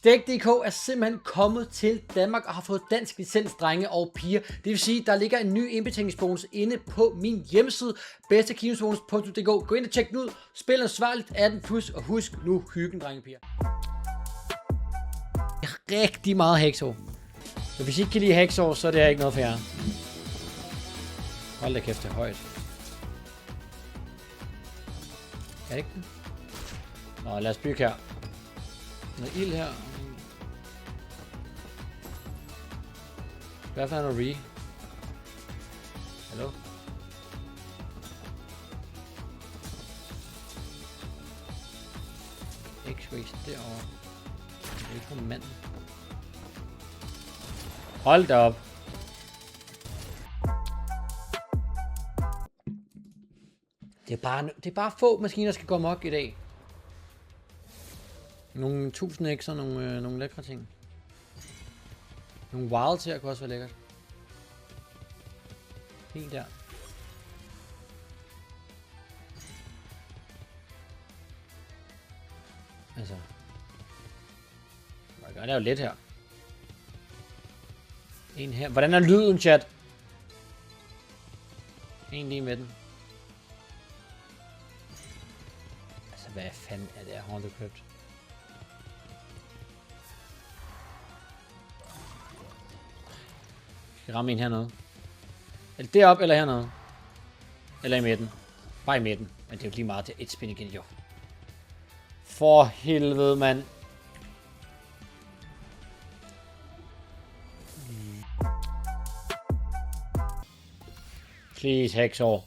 Stake.dk er simpelthen kommet til Danmark og har fået dansk licens, drenge og piger. Det vil sige, at der ligger en ny indbetalingsbonus inde på min hjemmeside, bedstekinosbonus.dk. Gå ind og tjek den ud. Spil ansvarligt 18+, og husk nu hyggen, drenge og piger. Rigtig meget Hexor. Så hvis I ikke kan lide Hexor, så er det her ikke noget for jer. Hold da kæft, det er højt. Er det ikke det? Nå, lad os bygge her. Noget ild her. Hvad for noget re? Hallo? X-Waste derovre. Det er ikke for manden. Hold da op. Det er bare få maskiner, der skal gå amok i dag. Nogle 1000 X'er, nogle lækre ting. Nogle wilds her kunne også være lækkert. Helt der. Altså. Man gør det jo lidt her. En her. Hvordan er lyden, chat? En lige med den. Altså, hvad fanden er det her Haunted Crypt? Skal ramme en hernede. Er det deroppe eller hernede? Eller i midten? Bare i midten. Men det er jo lige meget til et spin igen, jo. For helvede, mand. Please, Hexor.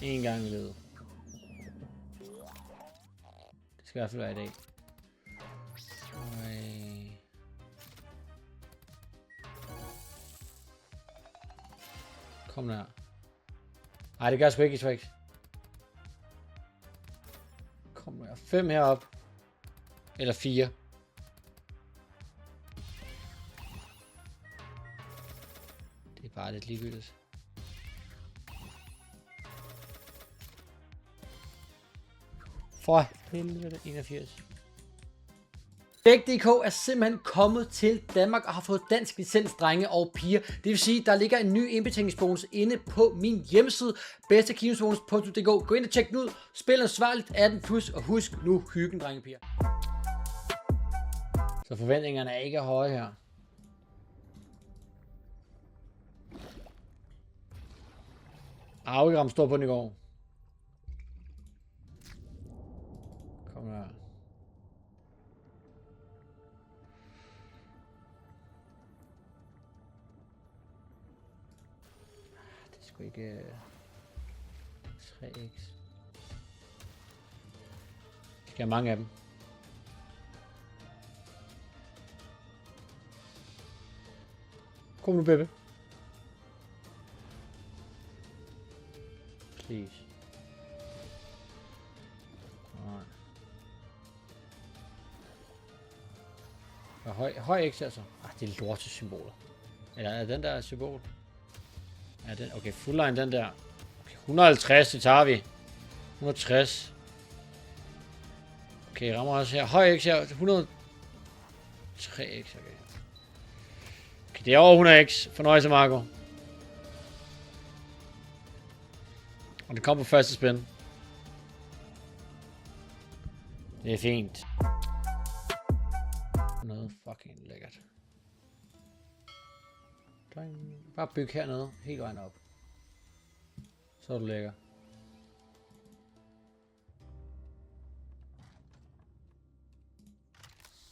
En gang i livet. Det skal i hvert fald være i dag. Kom der. Ej, det gør sgu ikke i Twix. Kom der. 5 herop. Eller 4. Det er bare lidt ligegyldigt. For helvede, 81. Stake.dk er simpelthen kommet til Danmark og har fået dansk licens, drenge og piger. Det vil sige, at der ligger en ny indbetalingsbonus inde på min hjemmeside, bedstekinosbonus.dk. Gå ind og tjek den ud. Spil ansvarligt 18+, og husk nu hyggen, drenge og piger. Så forventningerne er ikke høje her. Arvegram står på den i går. Kom her. Det er sgu ikke 3x. Skal have mange af dem. Kom nu, baby. Please. Høj X altså. Det er lorte symboler. Eller er den der symbol? Ja, den. Okay, full line den der. Okay, 150, det tager vi. 160. Okay, rammer også her. Høj X her. 103x, okay. Okay, det er over 100x. Fornøjelse, Marco. Og det kommer på første spin. Det er fint. Noget fucking lækkert. Bare byg hernede, helt vejen op. Så er du lækker.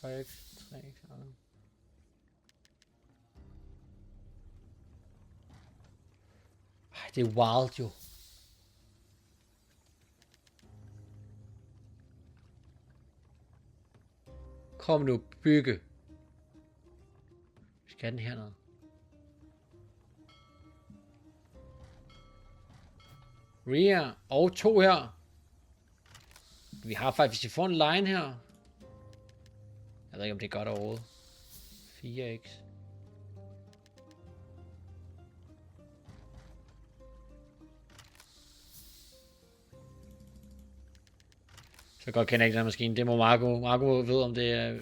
Højk, 3x, det er wild jo. Kom nu, bygge. Vi skal have den hernede. Rear og 2 her. Vi har faktisk, hvis vi får en line her. Jeg ved ikke, om det er godt overhovedet. 4x. Så godt kender jeg ikke den maskine. Det må Marco ved, om det er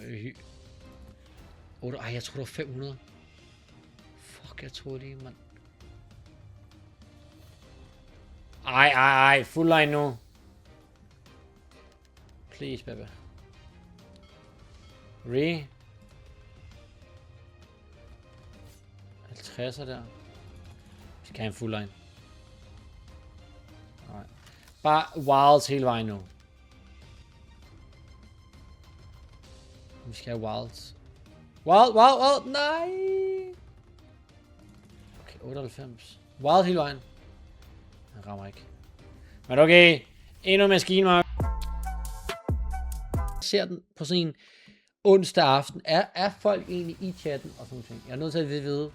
Ej, jeg tror det var 500. Fuck, jeg troede lige, mand. Ej, full line nu. Please, baby. Re. 50'er der. Vi skal have en full line. Nej. Bare wilds hele vejen nu. Vi skal have wilds. Wild, nej! Okay, 98. Wild hele vejen. Han rammer ikke. Men okay, endnu maskine, Mark. Jeg ser den på sådan en onsdag aften. Er folk egentlig i chatten og sådan ting? Jeg er nødt til at vide,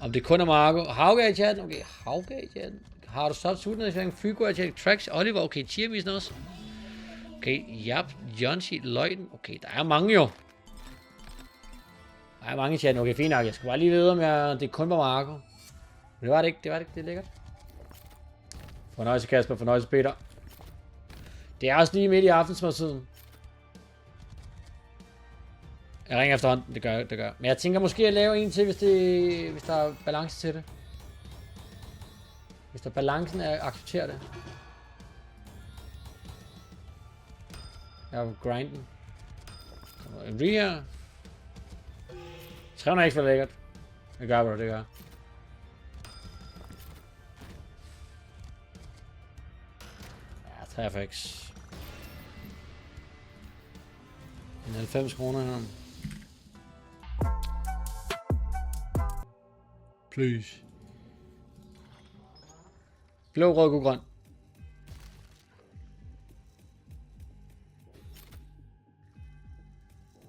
om det kun er Marco. Hauga i chatten? Okay, Hauga i chatten. Har du substitut? Fygo i chatten. Trax, Oliver, okay, Tiermisen også. Okay, Jap, Jonsi, Løjten. Okay, der er mange jo. Der er mange i chatten. Okay, fint nok. Jeg skal bare lige vide, om det kun var Marco. Men det var det ikke. Det er lækkert. Fornøjelse Kasper, fornøjelse Peter. Det er også lige midt i aftensmåltiden. Jeg ringer efterhånden, det gør. Men jeg tænker måske at lave en til, hvis der er balance til det. Hvis der balancen er, accepterer det. Jeg vil grinden. En re her. 300 ekstra lækkert. Det gør, bro, det gør. Ja, 3FX. En 90 kroner her. Please. Blå, rød, gul, grøn.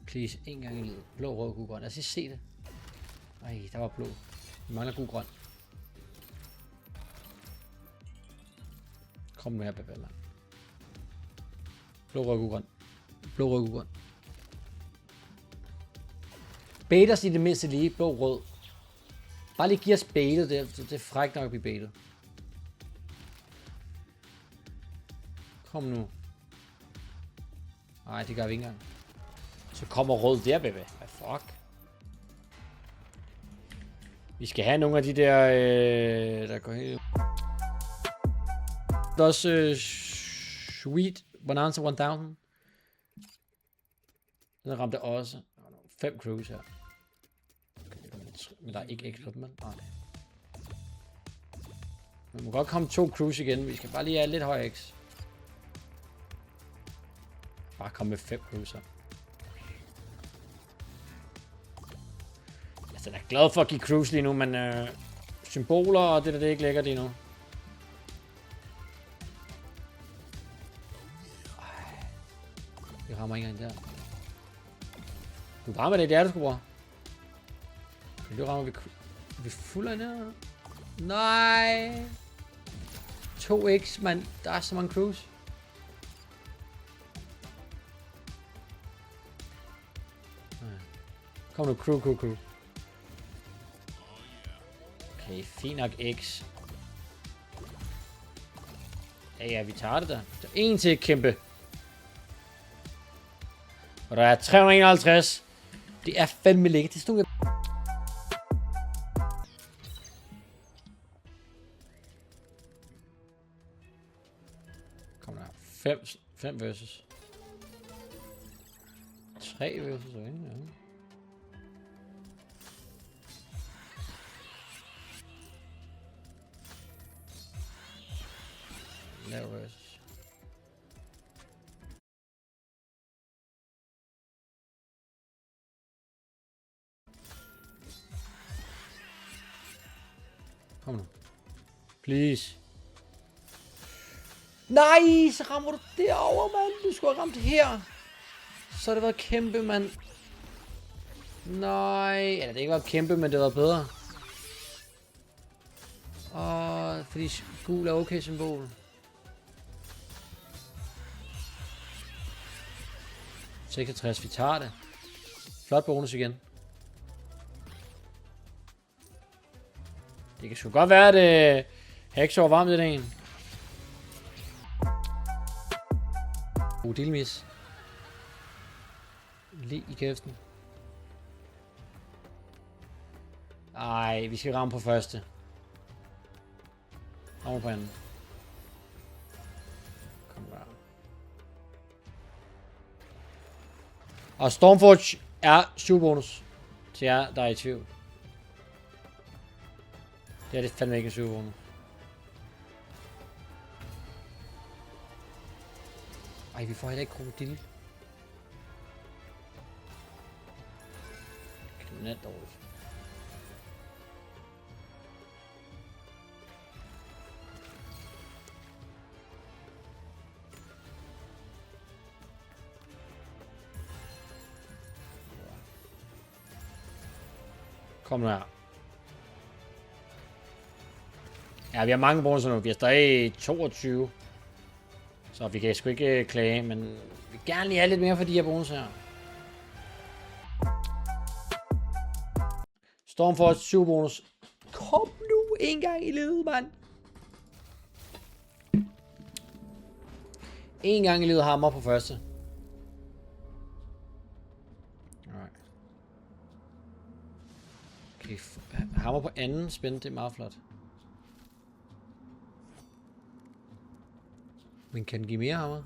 Please, en gang i livet. Blå, rød, gul, grøn. Lad os lige se det. Ej, der var blå. Vi mangler gul, grøn. Kom nu her, baby, mand. Blå, rød, gul, grøn. Blå, rød, gul, grøn. Baiters i det mindste lige. Blå, rød. Bare lige giv os baitet. Det er frækt nok at blive baitet. Kom nu. Nej, det gør vi ikke engang. Så kommer rød der, baby. Hvad fuck? Vi skal have nogle af de der, der går helt... Der er også Sweet Bonanza 1000. Den ramte også. 5 crews her. Men der er ikke ekstra på dem. Nej. Man må godt komme 2 crews igen. Vi skal bare lige have lidt høj X. Bare komme med 5 crews her. Jeg er glad for at give crews lige nu, men symboler og det der, det er ikke lækkert lige nu. Vi rammer ikke engang der. Du rammer det, du skulle bruge. Nu rammer vi fuld af der. Nej. 2x, mand. Der er så mange crews. Kom nu, crew. Okay, fint nok X. Ja, vi tager det der. Der er en til kæmpe. Og der er 351. Det er fandme lækkert. Det stod Kom der. 5 versus. 3 versus, okay, ja. Lav versus. Kom nu. Please. Nej, så rammer du derovre, mand. Du skulle have ramt her. Så har det været kæmpe, mand. Nej. Eller det ikke var kæmpe, men det var bedre. Fordi gul er okay symbol. 66, vi tager det. Flot bonus igen. Det kan sgu godt være, at det Hex over varmt i dagen. Dealmiss. Lige i kæften. Ej, vi skal ramme på første. Ramme på anden. Kom der. Og Stormforge er 7 bonus. Til jer, der er i tvivl. Det er det fandme ikke en 7 bonus. Ej, vi får heller ikke krokodille. Net dårligt. Kom nu her. Ja, vi har mange bonusser nu. Vi er stadig 22. Så vi kan sgu ikke klage, men vi vil gerne lige have lidt mere for de her bonusser her. Stormforge 7 bonus. Kom nu en gang i livet, mand. En gang i livet hammer på første. Alright. Okay, hammer på anden spændende, det er meget flot. Men kan den give mere hammer?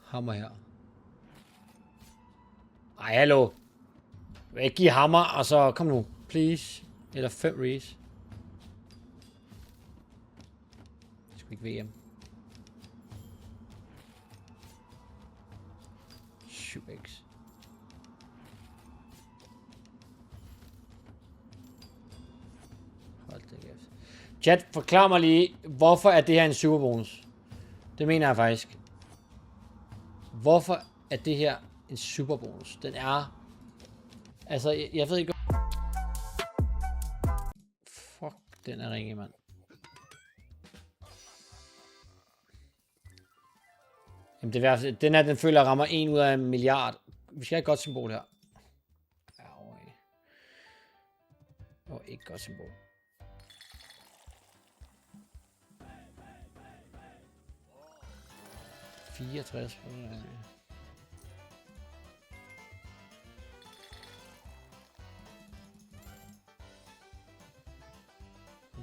Hammer her. Ej, hallo. Jeg vil ikke give hammer, og så kom nu, please. Eller 5 rees. Det skal ikke VM. 7x. Hold da kæft. Chat, forklar mig lige, hvorfor er det her en superbonus? Det mener jeg faktisk. Hvorfor er det her en superbonus? Den er... Altså, jeg ved ikke... Fuck, den er ringe, mand. Jamen, det er den her, den føler, jeg rammer 1 ud af 1 milliard. Vi skal have et godt symbol her. Ikke godt symbol. $64.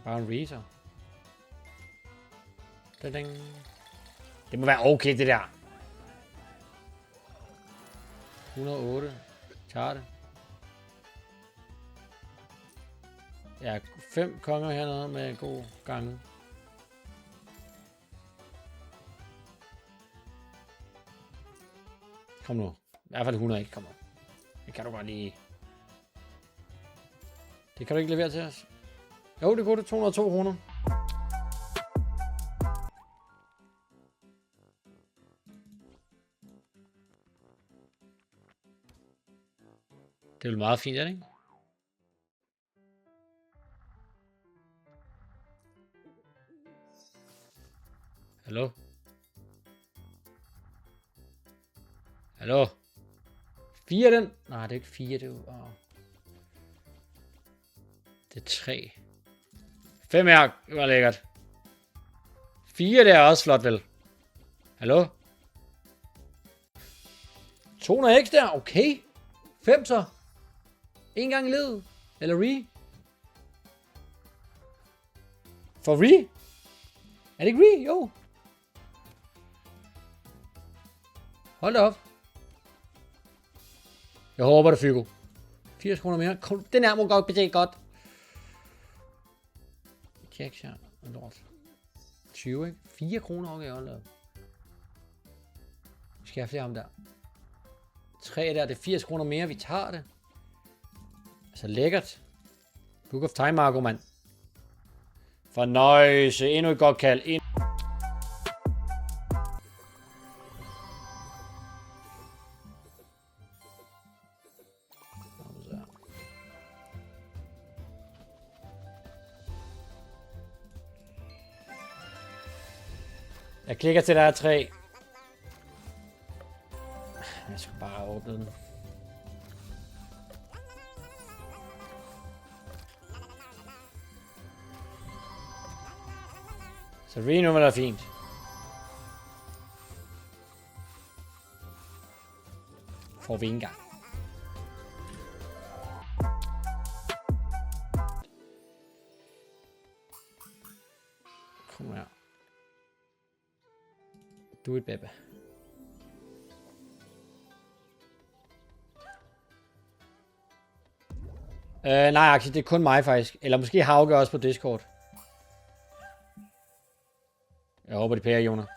Bare en reaser. Det må være okay, det der. 108. Tager det. Ja, 5 konger hernede med god gange. Kom nu. I hvert fald 100 ikke. Kom nu. Det kan du godt lige. Det kan du ikke levere til os. Jo, det går det 202 kroner. Det er vel meget fint, er det ikke? Hallo? Hallo? 4 den? Nej, det er ikke 4, det er jo... Det er 3. 5 er, det var lækkert. 4, det er også flot, vel? Hallo? 200 x der, okay. 5 så. En gang i livet. Eller re. For re? Er det ikke re? Jo. Hold da op. Jeg håber det fygo. 80 kroner mere. Kom, den her må godt betale godt. Tjek her. Lort. 20, ikke? 4 kroner, okay, hold da op. Vi skal have flere om der. 3 der, det er 80 kroner mere, vi tager det. Altså lækkert. Book of Time, Marco, mand. Fornøjelse. Endnu et godt kald. Jeg klikker til der er 3. Jeg skal bare åbne den. Så Reno var da fint. Får vi ikke engang. Kom her. Do it, baby. Nej, Axel, det er kun mig faktisk. Eller måske Hauge også på Discord. Jeg håber, det pærer, Jonas.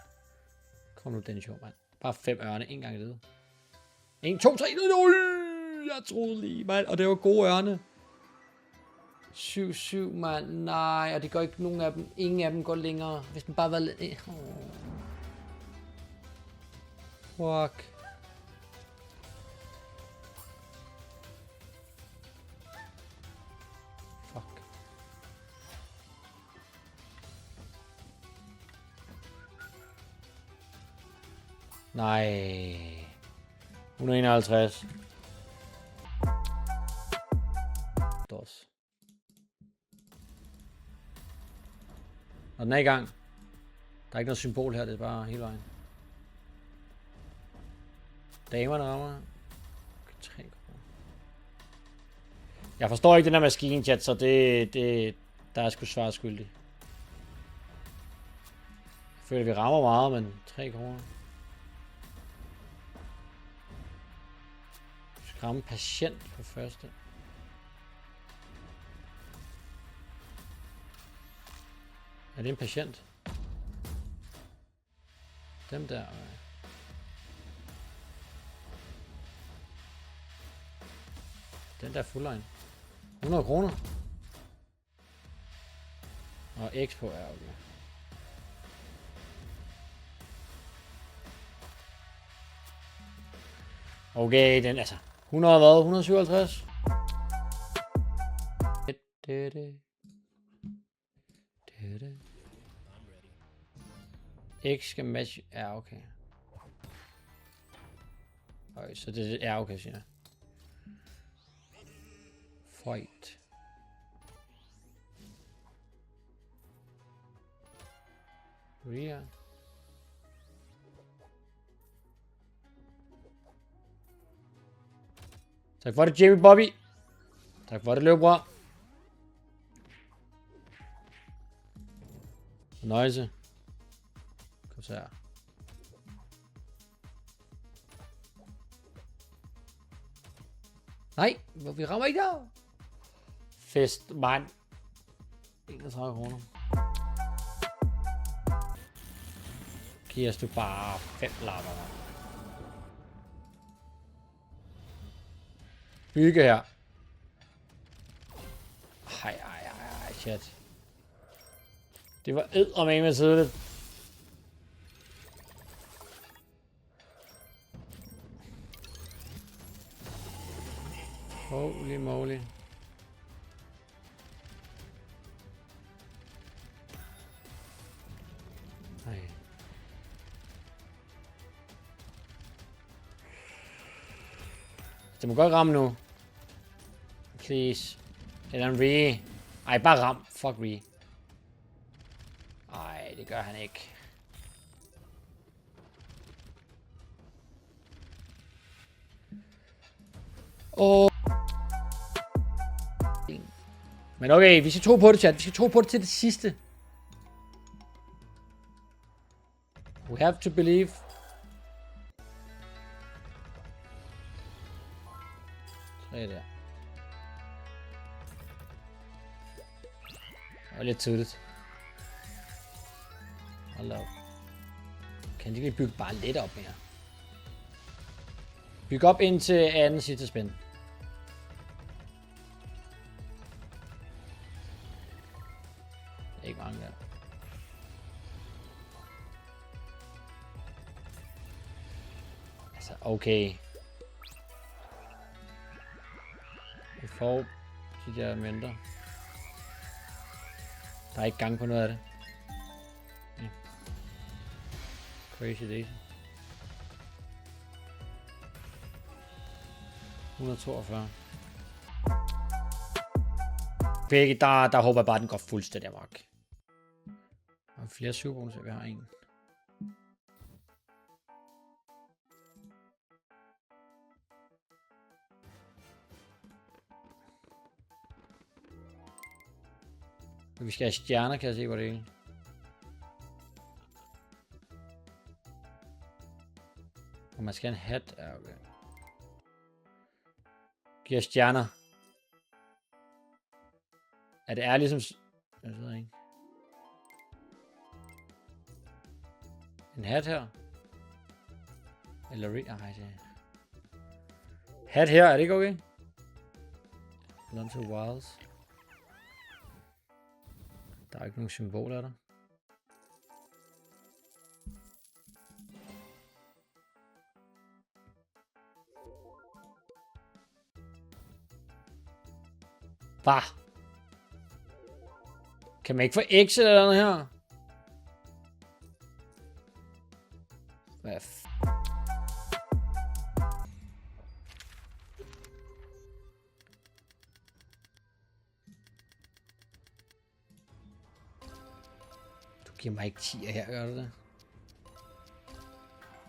Kom nu, den show, mand. Bare 5 ørne, en gang i det. 1, 2, 3, 0! Jeg troede lige, mand. Og det var gode ørne. 7-7, mand. Nej, og det går ikke nogen af dem. Ingen af dem går længere. Hvis den bare var lidt... Fuck. Fuck. Nej. 151. Dos. Og den er i gang. Der er ikke noget symbol her, det er bare hele vejen. Damerne rammer. 3 kroner. Jeg forstår ikke den her maskine, chat, så der er sgu svært skyldig. Jeg føler, vi rammer meget, men 3 kroner. Skræmme patient på første. Er det en patient? Dem der. Den der fuldline. 100 kroner. Og X på er okay. Okay, den altså. 100 hvad? 157? X skal match. Ja, okay. Okay, så det er okay, siger jeg. Fight. Ria. Tak for det, Jamie Bobby. Tak for det, løbbror. Nøjse. Kom så her. Nej, vi rammer ikke der. Fest, mand. 31 kroner. Giv os du bare 5 lapper, mand. Bygge her. Ej, shit. Det var eddermame tidligt. Holy moly. Ej. Det må godt ramme nu. Please. Eller en Ree. Ej, bare ram. Fuck Ree. Ej, det gør han ikke. Åh. Men okay, vi skal tro på det, chat. Vi skal tro på det til det sidste. We have to believe. Tre der. Det var lidt tydeligt. Hold da op. Kan de ikke bygge bare lidt op mere? Bygge op ind til anden sidste spænd. Ikke mange der. Altså, okay. Vi får de der mønter. Der er ikke gang på noget af det. Ja. Crazy daisy. 142. Begge, der håber jeg bare, den går fuldstændig amok. Og flere superbonusser, vi har en. Vi skal have stjerner, kan jeg se på det hele. Og man skal have en hat. Ja, okay. Giver stjerner. Er det ligesom... Jeg ved ikke. En hat her? Eller... Ej, det... Hat her, er det ikke okay? Run to Wilds. Der er ikke nogen symboler der. Bah! Kan man ikke få exit eller noget her? Hvad Du giver mig ikke 10'er her, gør du det?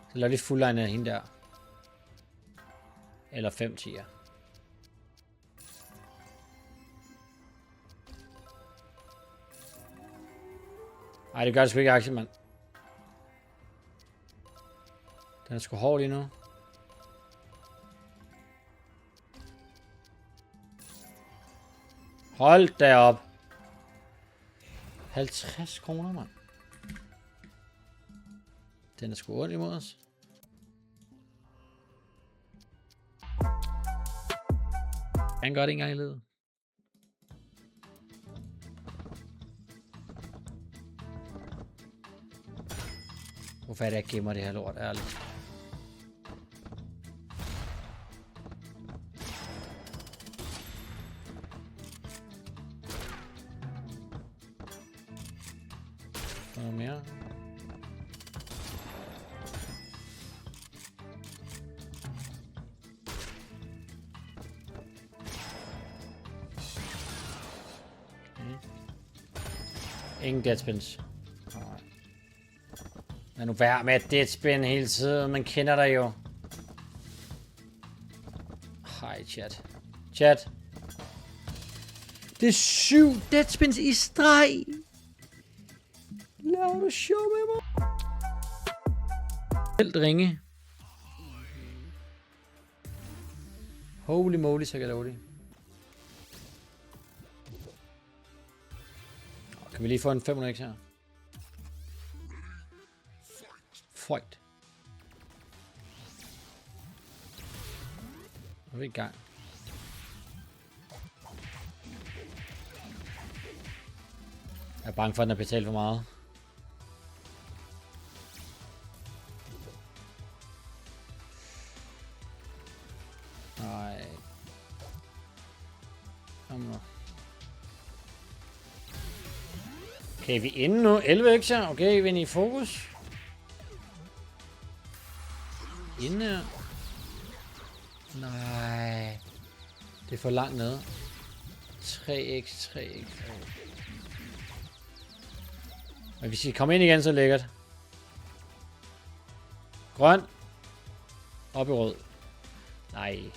Så lad lige fuldline af hende der. Eller 5 10'er. Ej, det gør det sgu ikke aktie, mand. Den er sgu hård lige nu. Hold da op. 50 kroner, mand. Den er sgu ondt imod os. Han gør det ikke engang i livet. Hvorfor er det, jeg gemmer det her lort, ærligt? Noget mere. Ingen deadspins. Lad nu være med at deadspin hele tiden, man kender dig jo. Hej chat. Chat. Det er 7 deadspins i streg. Lad du show med mig. Helt ringe. Holy moly, så kan jeg love det. Kan vi lige få en 500x her? Fight. Nu er vi i gang. Jeg er bange for, at den har betalt for meget. Nej. Kom nu. Okay, vi er inde nu. 11 x'er. Okay, vi er i fokus. Inde her. Nej. Det er for langt nede. 3x, 3x. Men hvis I kommer ind igen, så lækkert. Grøn. Op i rød. Nej.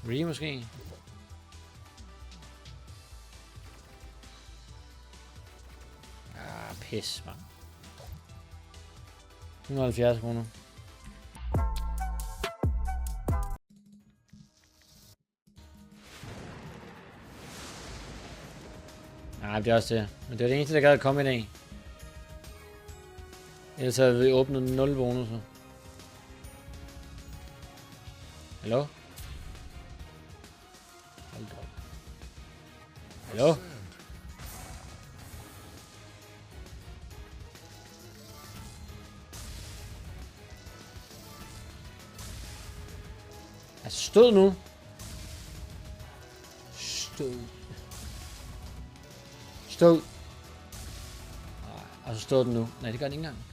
Re måske. Ah, pis, man. 170 kroner. Nej, det er også det. Men det er det eneste, der gad at komme i dag. Ellers havde vi åbnet 0 bonusser. Hallo? Hold da op. Hallo? Stod nu. Stod. Og så stod den nu. Nej, det gør den ikke engang.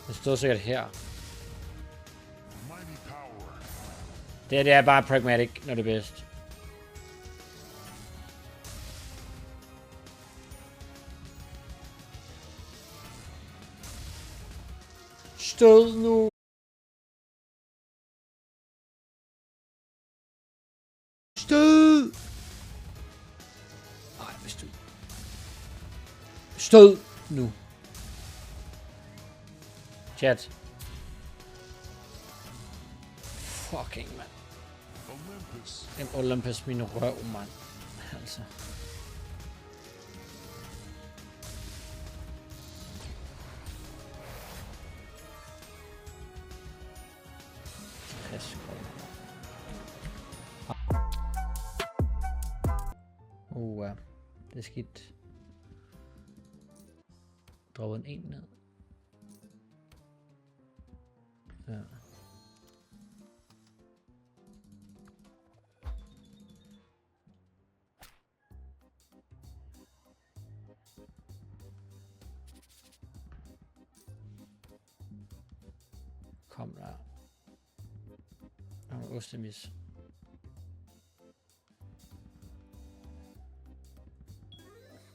Den stod sikkert her. Det er bare pragmatic, når det er bedst. Stod nu. Stod. Nej, hvis du. Stod nu. Chat. Fucking, mand. En Olympus, min røv, mand. Altså. Det er skidt. Droppet en ned. Ja. Kom der. Og ostemis.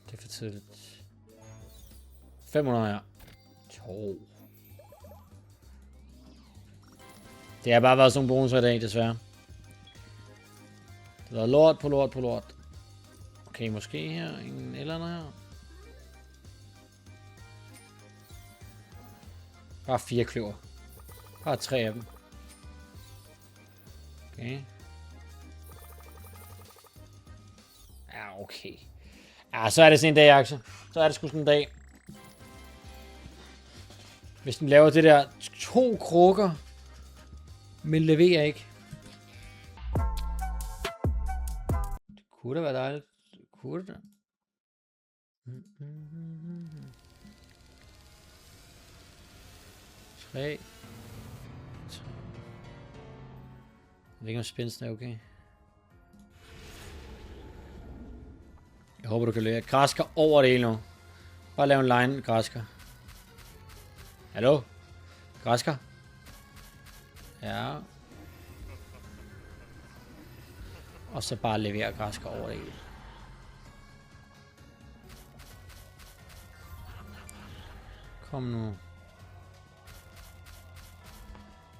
Det er for tidligt. 500 her. Jo. Det har bare været sådan nogle bonusser i dag, desværre. Det er lort på lort på lort. Okay, måske her. En eller anden her. Bare 4 kløver. Bare 3 af dem. Okay. Ja, okay. Ja, så er det sådan en dag, Axel. Så er det sgu sådan en dag. Hvis den laver det der 2 krukker, men leverer ikke. Det kunne da være dejligt. Kunne det da? Tre. Jeg ved ikke, om spænsten er okay. Jeg håber, du kan lære. Græsker over det hele nu. Bare lav en line, græsker. Hallo? Græsker? Ja. Og så bare levere græsker over det hele. Kom nu.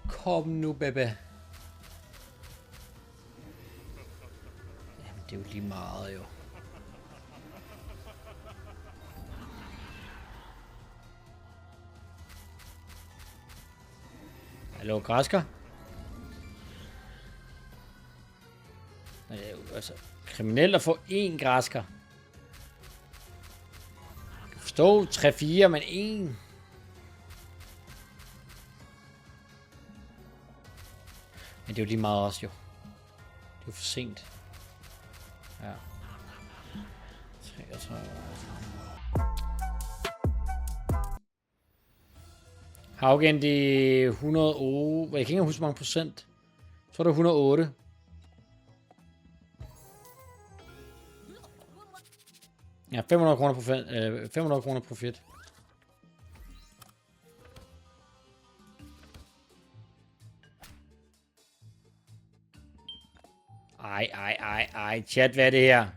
Kom nu, baby. Jamen, det er jo lige meget, jo. Hallo, græsker? Det er jo altså kriminelt at få 1 græsker. Jeg kan forstå 3-4, men 1. Men det er jo lige meget også, jo. Det er jo for sent. Ja. 33. Haugen, det er 108. Jeg kan ikke huske, hvor mange procent. Jeg tror, det er 108. Ja, 500 kroner profit. 500 kroner profit. Ej, chat, hvad er det her?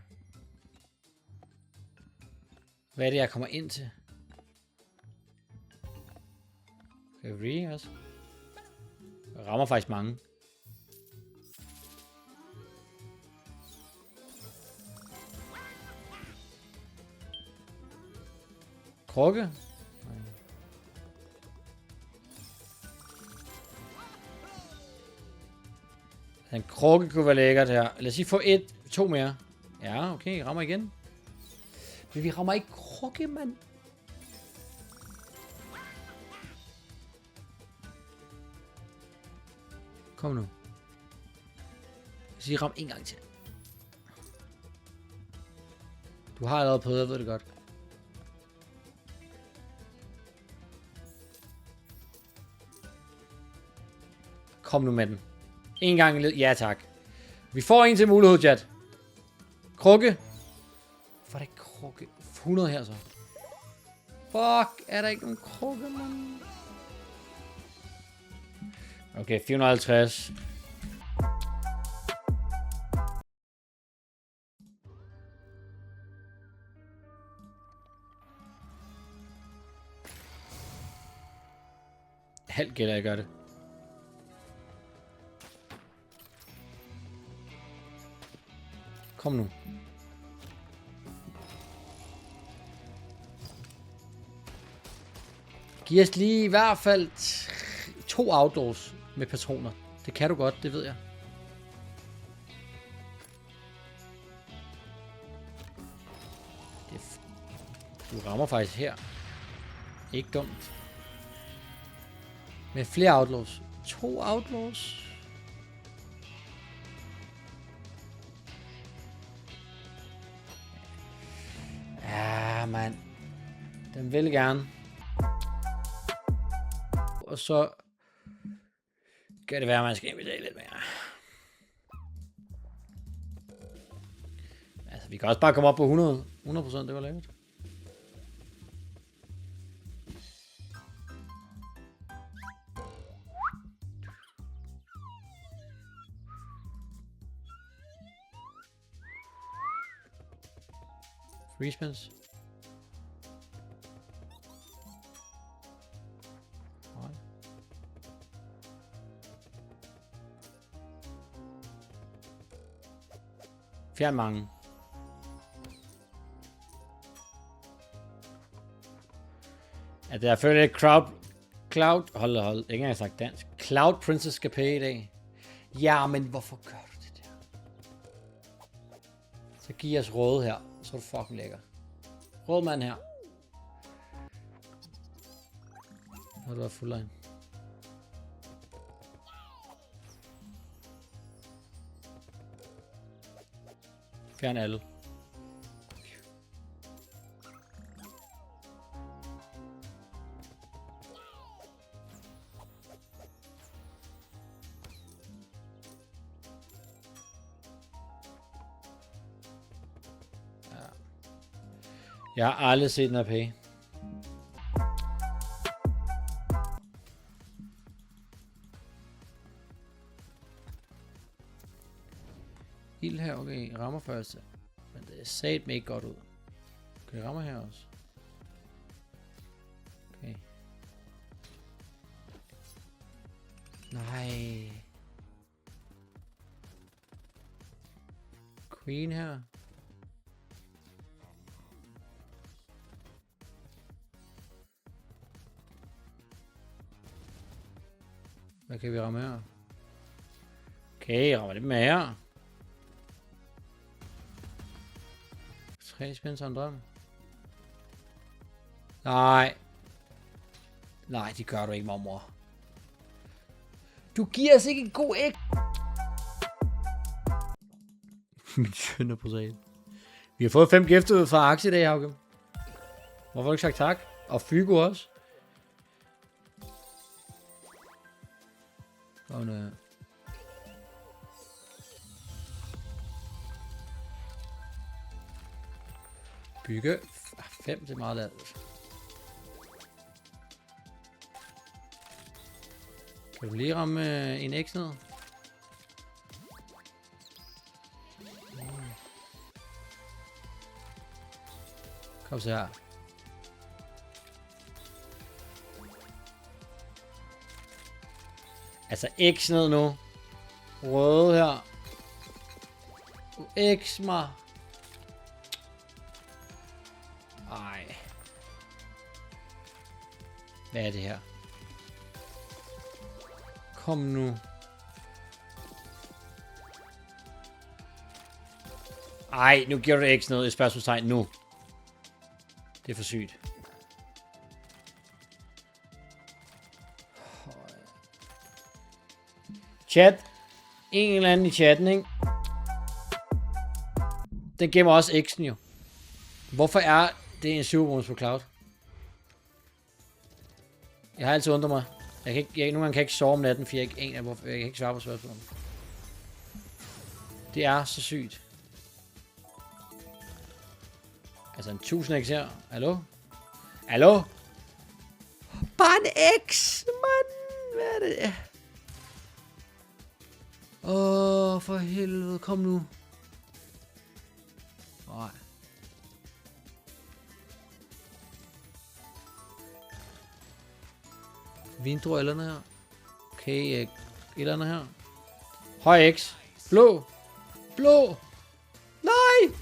Hvad er det, jeg kommer ind til? Okay, også. Jeg rammer faktisk mange. Krukke? En krukke kunne være lækkert her. Lad os sige få 2 mere. Ja, okay, rammer igen. Men vi rammer ikke krukke, mand. Kom nu. Så ram en gang til. Du har allerede prøvet, jeg ved det godt. Kom nu med den. En gang i ja tak. Vi får en til mulighed, chat. Krukke. Hvorfor er der ikke krukke? 100 her så. Fuck, er der ikke nogen krukke, man? Okay, 450. Halv gælder, jeg gør det. Kom nu. Giv os lige i hvert fald 2 outdoors med patroner. Det kan du godt, det ved jeg. Du rammer faktisk her. Ikke dumt. Med flere outlaws. 2 outlaws. Ja, mand. Den vil gerne. Og så kan det være, at man skal investere lidt mere. Altså, vi kan også bare komme op på 100%, det var lækkert. Free spins. Fjern mange. Ja, det er følge Cloud, hold, ikke engang sagt dansk. Cloud Princess skal pay i dag. Ja, men hvorfor gør du det der? Så giv os råd her, så er du fucking lækker. Rådmand her. Har du været full line? Fjern alle. Jeg har aldrig set den pay. Ild her, okay, rammer først. Men det er satme ikke godt ud. Okay, rammer her også. Okay. Nej. Queen her. Hvad kan vi ramme her? Okay, jeg rammer lidt med her. 3 spins og en drøm. Nej. Nej, det gør du ikke, mormor. Du giver os ikke en god æg. Min sønne på sagen. Vi har fået 5 gifter ud fra aktie i dag, Hauke. Hvorfor har du ikke sagt tak? Og Fygo også. Bygge. 5 det er meget lavt. Kan du lige ramme en X ned? Kom så her. Altså X ned nu. Røde her. X mig. Ej. Hvad er det her? Kom nu. Ej, nu giver du X noget i spørgsmålstegn nu. Det er for sygt. Chat. En eller anden i chatten, ikke? Den gemmer også X'en jo. Hvorfor er det en superbonus på Cloud? Jeg har altid undret mig. Nogle gange kan jeg ikke sove om natten, for jeg kan ikke svare på spørgsmålet. Det er så sygt. Altså en 1000 X her. Hallo? Hallo? Bare en X, mand. Hvad er det? Åh, for helvede. Kom nu. Nej. Vindruer eller andet her. Okay, et eller andet her. Høj X. Blå. Blå. Nej.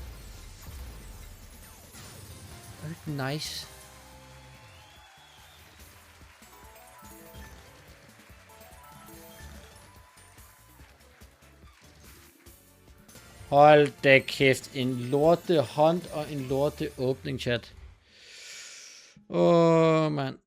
Det er ikke nice. Hold da kæft. En lorte hånd og en lorte åbning, chat. Mand.